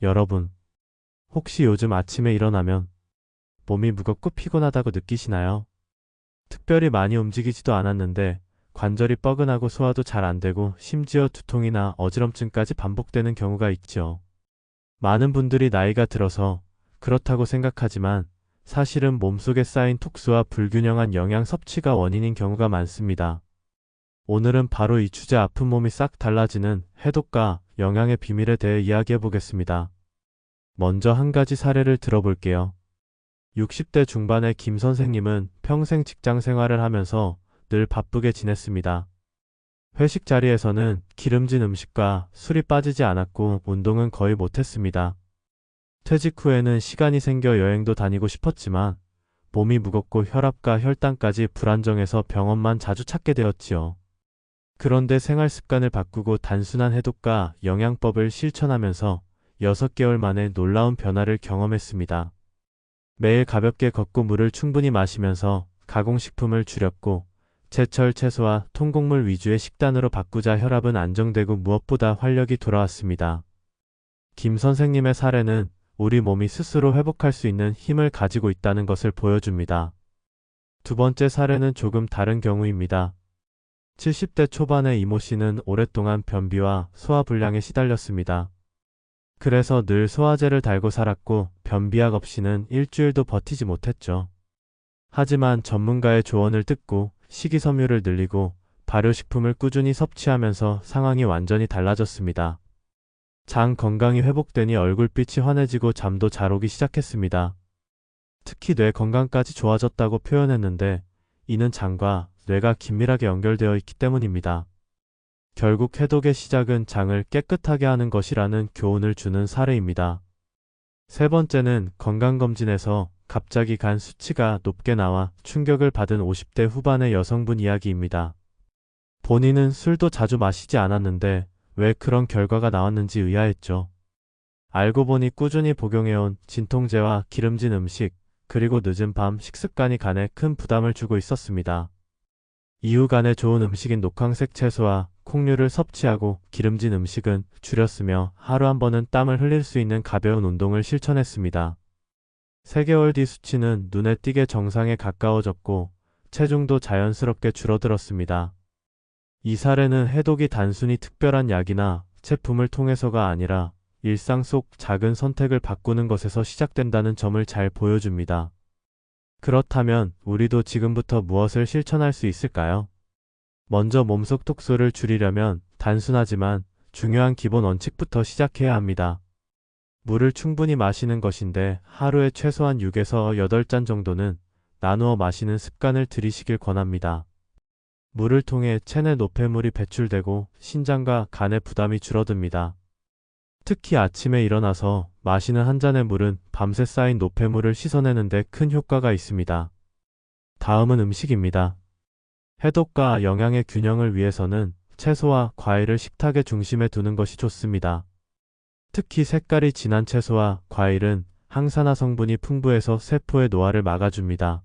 여러분, 혹시 요즘 아침에 일어나면 몸이 무겁고 피곤하다고 느끼시나요? 특별히 많이 움직이지도 않았는데 관절이 뻐근하고 소화도 잘 안 되고 심지어 두통이나 어지럼증까지 반복되는 경우가 있죠. 많은 분들이 나이가 들어서 그렇다고 생각하지만 사실은 몸속에 쌓인 톡수와 불균형한 영양 섭취가 원인인 경우가 많습니다. 오늘은 바로 이 주제 아픈 몸이 싹 달라지는 해독과 영양의 비밀에 대해 이야기해 보겠습니다. 먼저 한 가지 사례를 들어볼게요. 60대 중반의 김 선생님은 평생 직장 생활을 하면서 늘 바쁘게 지냈습니다. 회식 자리에서는 기름진 음식과 술이 빠지지 않았고 운동은 거의 못했습니다. 퇴직 후에는 시간이 생겨 여행도 다니고 싶었지만 몸이 무겁고 혈압과 혈당까지 불안정해서 병원만 자주 찾게 되었지요. 그런데 생활 습관을 바꾸고 단순한 해독과 영양법을 실천하면서 6개월 만에 놀라운 변화를 경험했습니다. 매일 가볍게 걷고 물을 충분히 마시면서 가공식품을 줄였고 제철 채소와 통곡물 위주의 식단으로 바꾸자 혈압은 안정되고 무엇보다 활력이 돌아왔습니다. 김 선생님의 사례는 우리 몸이 스스로 회복할 수 있는 힘을 가지고 있다는 것을 보여줍니다. 두 번째 사례는 조금 다른 경우입니다. 70대 초반의 이모 씨는 오랫동안 변비와 소화불량에 시달렸습니다. 그래서 늘 소화제를 달고 살았고 변비약 없이는 일주일도 버티지 못했죠. 하지만 전문가의 조언을 듣고 식이섬유를 늘리고 발효식품을 꾸준히 섭취하면서 상황이 완전히 달라졌습니다. 장 건강이 회복되니 얼굴빛이 환해지고 잠도 잘 오기 시작했습니다. 특히 뇌 건강까지 좋아졌다고 표현했는데 이는 장과 뇌가 긴밀하게 연결되어 있기 때문입니다. 결국 해독의 시작은 장을 깨끗하게 하는 것이라는 교훈을 주는 사례입니다. 세 번째는 건강검진에서 갑자기 간 수치가 높게 나와 충격을 받은 50대 후반의 여성분 이야기입니다. 본인은 술도 자주 마시지 않았는데 왜 그런 결과가 나왔는지 의아했죠. 알고 보니 꾸준히 복용해온 진통제와 기름진 음식, 그리고 늦은 밤 식습관이 간에 큰 부담을 주고 있었습니다. 이후 간에 좋은 음식인 녹황색 채소와 콩류를 섭취하고 기름진 음식은 줄였으며 하루 한 번은 땀을 흘릴 수 있는 가벼운 운동을 실천했습니다. 3개월 뒤 수치는 눈에 띄게 정상에 가까워졌고 체중도 자연스럽게 줄어들었습니다. 이 사례는 해독이 단순히 특별한 약이나 제품을 통해서가 아니라 일상 속 작은 선택을 바꾸는 것에서 시작된다는 점을 잘 보여줍니다. 그렇다면 우리도 지금부터 무엇을 실천할 수 있을까요? 먼저 몸속 톡수를 줄이려면 단순하지만 중요한 기본 원칙부터 시작해야 합니다. 물을 충분히 마시는 것인데 하루에 최소한 6에서 8잔 정도는 나누어 마시는 습관을 들이시길 권합니다. 물을 통해 체내 노폐물이 배출되고 신장과 간의 부담이 줄어듭니다. 특히 아침에 일어나서 마시는 한 잔의 물은 밤새 쌓인 노폐물을 씻어내는 데 큰 효과가 있습니다. 다음은 음식입니다. 해독과 영양의 균형을 위해서는 채소와 과일을 식탁의 중심에 두는 것이 좋습니다. 특히 색깔이 진한 채소와 과일은 항산화 성분이 풍부해서 세포의 노화를 막아줍니다.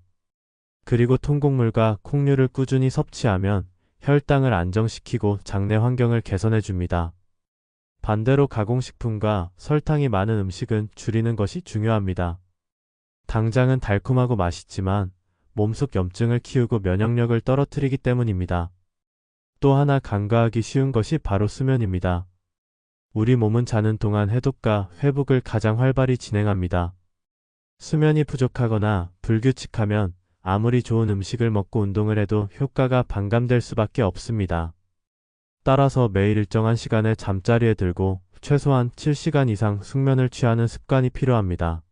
그리고 통곡물과 콩류를 꾸준히 섭취하면 혈당을 안정시키고 장내 환경을 개선해줍니다. 반대로 가공식품과 설탕이 많은 음식은 줄이는 것이 중요합니다. 당장은 달콤하고 맛있지만 몸속 염증을 키우고 면역력을 떨어뜨리기 때문입니다. 또 하나 간과하기 쉬운 것이 바로 수면입니다. 우리 몸은 자는 동안 해독과 회복을 가장 활발히 진행합니다. 수면이 부족하거나 불규칙하면 아무리 좋은 음식을 먹고 운동을 해도 효과가 반감될 수밖에 없습니다. 따라서 매일 일정한 시간에 잠자리에 들고 최소한 7시간 이상 숙면을 취하는 습관이 필요합니다.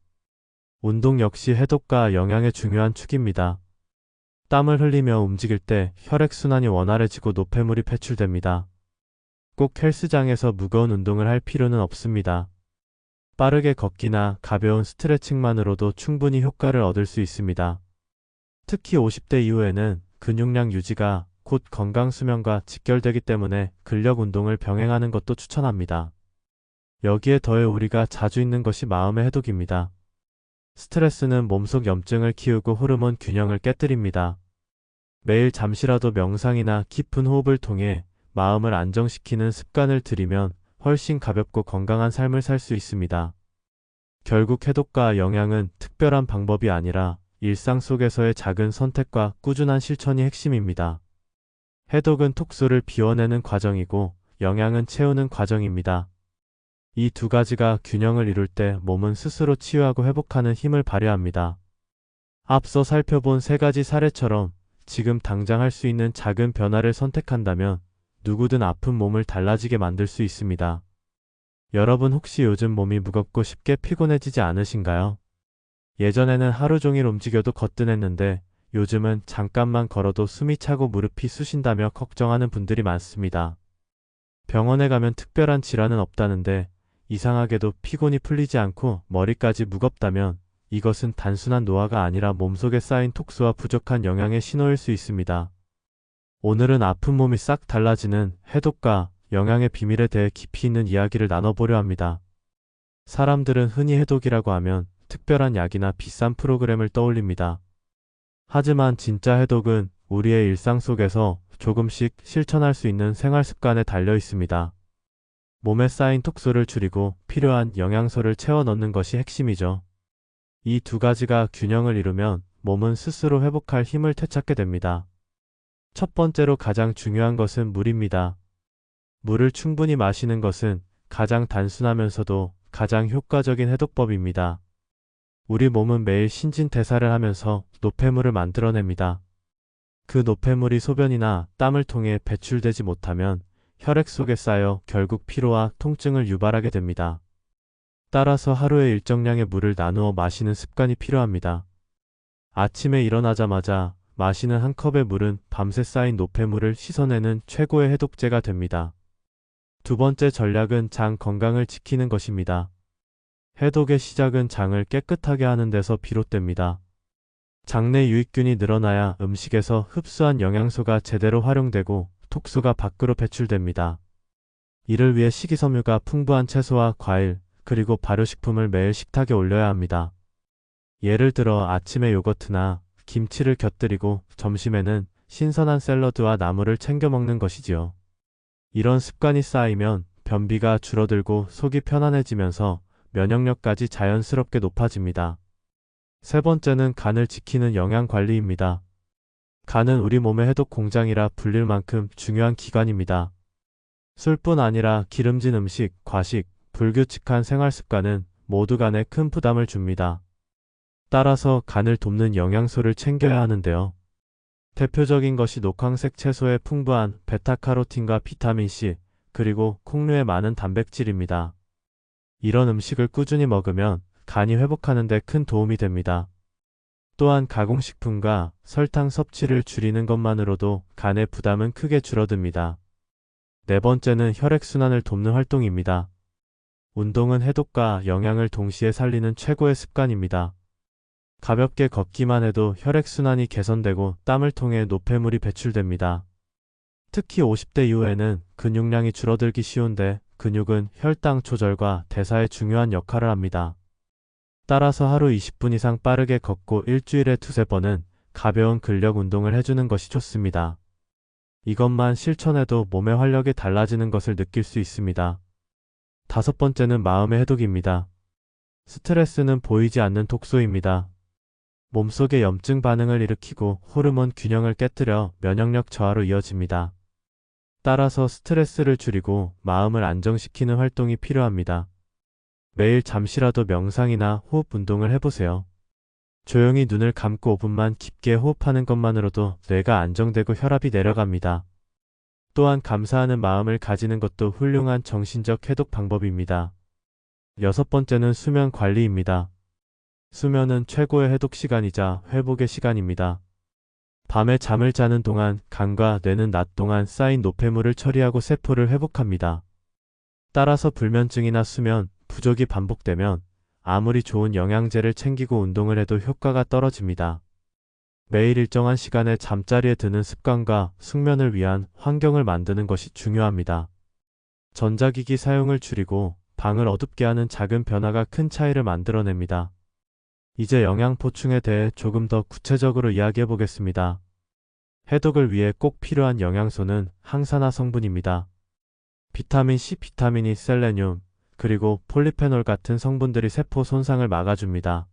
운동 역시 해독과 영양의 중요한 축입니다. 땀을 흘리며 움직일 때 혈액순환이 원활해지고 노폐물이 배출됩니다. 꼭 헬스장에서 무거운 운동을 할 필요는 없습니다. 빠르게 걷기나 가벼운 스트레칭만으로도 충분히 효과를 얻을 수 있습니다. 특히 50대 이후에는 근육량 유지가 곧 건강 수면과 직결되기 때문에 근력 운동을 병행하는 것도 추천합니다. 여기에 더해 우리가 자주 잊는 것이 마음의 해독입니다. 스트레스는 몸속 염증을 키우고 호르몬 균형을 깨뜨립니다. 매일 잠시라도 명상이나 깊은 호흡을 통해 마음을 안정시키는 습관을 들이면 훨씬 가볍고 건강한 삶을 살 수 있습니다. 결국 해독과 영양은 특별한 방법이 아니라 일상 속에서의 작은 선택과 꾸준한 실천이 핵심입니다. 해독은 톡소를 비워내는 과정이고 영양은 채우는 과정입니다. 이 두 가지가 균형을 이룰 때 몸은 스스로 치유하고 회복하는 힘을 발휘합니다. 앞서 살펴본 세 가지 사례처럼 지금 당장 할 수 있는 작은 변화를 선택한다면 누구든 아픈 몸을 달라지게 만들 수 있습니다. 여러분 혹시 요즘 몸이 무겁고 쉽게 피곤해지지 않으신가요? 예전에는 하루 종일 움직여도 거뜬했는데 요즘은 잠깐만 걸어도 숨이 차고 무릎이 쑤신다며 걱정하는 분들이 많습니다. 병원에 가면 특별한 질환은 없다는데 이상하게도 피곤이 풀리지 않고 머리까지 무겁다면 이것은 단순한 노화가 아니라 몸속에 쌓인 톡스와 부족한 영양의 신호일 수 있습니다. 오늘은 아픈 몸이 싹 달라지는 해독과 영양의 비밀에 대해 깊이 있는 이야기를 나눠보려 합니다. 사람들은 흔히 해독이라고 하면 특별한 약이나 비싼 프로그램을 떠올립니다. 하지만 진짜 해독은 우리의 일상 속에서 조금씩 실천할 수 있는 생활 습관에 달려 있습니다. 몸에 쌓인 톡소를 줄이고 필요한 영양소를 채워 넣는 것이 핵심이죠. 이 두 가지가 균형을 이루면 몸은 스스로 회복할 힘을 되찾게 됩니다. 첫 번째로 가장 중요한 것은 물입니다. 물을 충분히 마시는 것은 가장 단순하면서도 가장 효과적인 해독법입니다. 우리 몸은 매일 신진대사를 하면서 노폐물을 만들어냅니다. 그 노폐물이 소변이나 땀을 통해 배출되지 못하면 혈액 속에 쌓여 결국 피로와 통증을 유발하게 됩니다. 따라서 하루에 일정량의 물을 나누어 마시는 습관이 필요합니다. 아침에 일어나자마자 마시는 한 컵의 물은 밤새 쌓인 노폐물을 씻어내는 최고의 해독제가 됩니다. 두 번째 전략은 장 건강을 지키는 것입니다. 해독의 시작은 장을 깨끗하게 하는 데서 비롯됩니다. 장내 유익균이 늘어나야 음식에서 흡수한 영양소가 제대로 활용되고 톡소가 밖으로 배출됩니다. 이를 위해 식이섬유가 풍부한 채소와 과일, 그리고 발효식품을 매일 식탁에 올려야 합니다. 예를 들어 아침에 요거트나 김치를 곁들이고 점심에는 신선한 샐러드와 나물을 챙겨 먹는 것이지요. 이런 습관이 쌓이면 변비가 줄어들고 속이 편안해지면서 면역력까지 자연스럽게 높아집니다. 세 번째는 간을 지키는 영양 관리입니다. 간은 우리 몸의 해독 공장이라 불릴 만큼 중요한 기관입니다. 술뿐 아니라 기름진 음식, 과식, 불규칙한 생활 습관은 모두 간에 큰 부담을 줍니다. 따라서 간을 돕는 영양소를 챙겨야 하는데요. 대표적인 것이 녹황색 채소의 풍부한 베타카로틴과 비타민C, 그리고 콩류의 많은 단백질입니다. 이런 음식을 꾸준히 먹으면 간이 회복하는 데 큰 도움이 됩니다. 또한 가공식품과 설탕 섭취를 줄이는 것만으로도 간의 부담은 크게 줄어듭니다. 네 번째는 혈액순환을 돕는 활동입니다. 운동은 해독과 영양을 동시에 살리는 최고의 습관입니다. 가볍게 걷기만 해도 혈액순환이 개선되고 땀을 통해 노폐물이 배출됩니다. 특히 50대 이후에는 근육량이 줄어들기 쉬운데 근육은 혈당 조절과 대사에 중요한 역할을 합니다. 따라서 하루 20분 이상 빠르게 걷고 일주일에 두세 번은 가벼운 근력 운동을 해주는 것이 좋습니다. 이것만 실천해도 몸의 활력이 달라지는 것을 느낄 수 있습니다. 다섯 번째는 마음의 해독입니다. 스트레스는 보이지 않는 독소입니다. 몸속에 염증 반응을 일으키고 호르몬 균형을 깨뜨려 면역력 저하로 이어집니다. 따라서 스트레스를 줄이고 마음을 안정시키는 활동이 필요합니다. 매일 잠시라도 명상이나 호흡 운동을 해보세요. 조용히 눈을 감고 5분만 깊게 호흡하는 것만으로도 뇌가 안정되고 혈압이 내려갑니다. 또한 감사하는 마음을 가지는 것도 훌륭한 정신적 해독 방법입니다. 여섯 번째는 수면 관리입니다. 수면은 최고의 해독 시간이자 회복의 시간입니다. 밤에 잠을 자는 동안 간과 뇌는 낮 동안 쌓인 노폐물을 처리하고 세포를 회복합니다. 따라서 불면증이나 수면 부족이 반복되면 아무리 좋은 영양제를 챙기고 운동을 해도 효과가 떨어집니다. 매일 일정한 시간에 잠자리에 드는 습관과 숙면을 위한 환경을 만드는 것이 중요합니다. 전자기기 사용을 줄이고 방을 어둡게 하는 작은 변화가 큰 차이를 만들어냅니다. 이제 영양 보충에 대해 조금 더 구체적으로 이야기해 보겠습니다. 해독을 위해 꼭 필요한 영양소는 항산화 성분입니다. 비타민 C, 비타민 E, 셀레늄, 그리고 폴리페놀 같은 성분들이 세포 손상을 막아줍니다.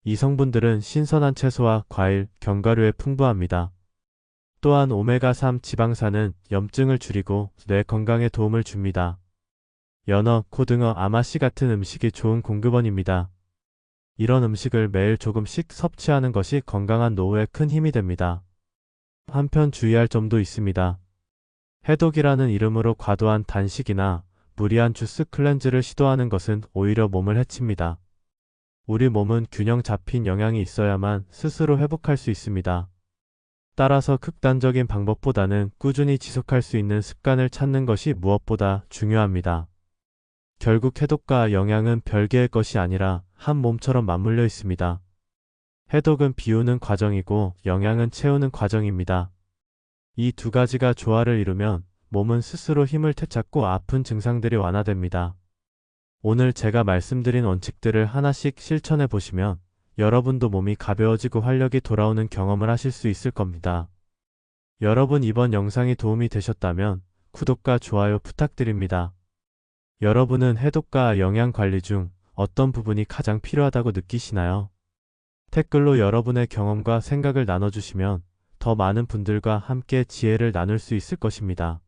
이 성분들은 신선한 채소와 과일, 견과류에 풍부합니다. 또한 오메가3 지방산은 염증을 줄이고 뇌 건강에 도움을 줍니다. 연어, 고등어, 아마씨 같은 음식이 좋은 공급원입니다. 이런 음식을 매일 조금씩 섭취하는 것이 건강한 노후에 큰 힘이 됩니다. 한편 주의할 점도 있습니다. 해독이라는 이름으로 과도한 단식이나 무리한 주스 클렌즈를 시도하는 것은 오히려 몸을 해칩니다. 우리 몸은 균형 잡힌 영양이 있어야만 스스로 회복할 수 있습니다. 따라서 극단적인 방법보다는 꾸준히 지속할 수 있는 습관을 찾는 것이 무엇보다 중요합니다. 결국 해독과 영양은 별개의 것이 아니라 한 몸처럼 맞물려 있습니다. 해독은 비우는 과정이고 영양은 채우는 과정입니다. 이 두 가지가 조화를 이루면 몸은 스스로 힘을 되찾고 아픈 증상들이 완화됩니다. 오늘 제가 말씀드린 원칙들을 하나씩 실천해 보시면 여러분도 몸이 가벼워지고 활력이 돌아오는 경험을 하실 수 있을 겁니다. 여러분 이번 영상이 도움이 되셨다면 구독과 좋아요 부탁드립니다. 여러분은 해독과 영양 관리 중 어떤 부분이 가장 필요하다고 느끼시나요? 댓글로 여러분의 경험과 생각을 나눠주시면 더 많은 분들과 함께 지혜를 나눌 수 있을 것입니다.